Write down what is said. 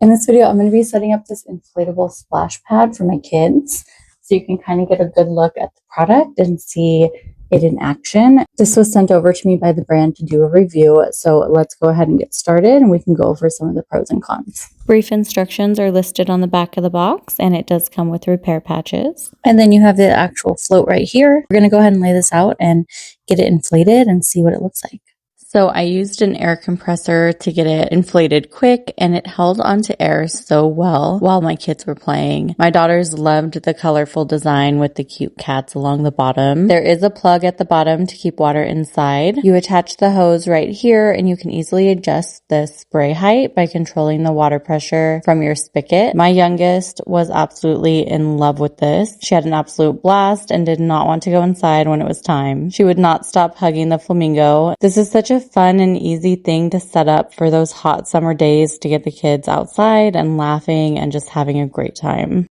In this video, I'm going to be setting up this inflatable splash pad for my kids so you can kind of get a good look at the product and see it in action. This was sent over to me by the brand to do a review, so let's go ahead and get started and we can go over some of the pros and cons. Brief instructions are listed on the back of the box, and it does come with repair patches. And then you have the actual float right here. We're going to go ahead and lay this out and get it inflated and see what it looks like. So I used an air compressor to get it inflated quick, and it held onto air so well while my kids were playing. My daughters loved the colorful design with the cute cats along the bottom. There is a plug at the bottom to keep water inside. You attach the hose right here, and you can easily adjust the spray height by controlling the water pressure from your spigot. My youngest was absolutely in love with this. She had an absolute blast and did not want to go inside when it was time. She would not stop hugging the Flamingo. This is such a fun and easy thing to set up for those hot summer days to get the kids outside and laughing and just having a great time.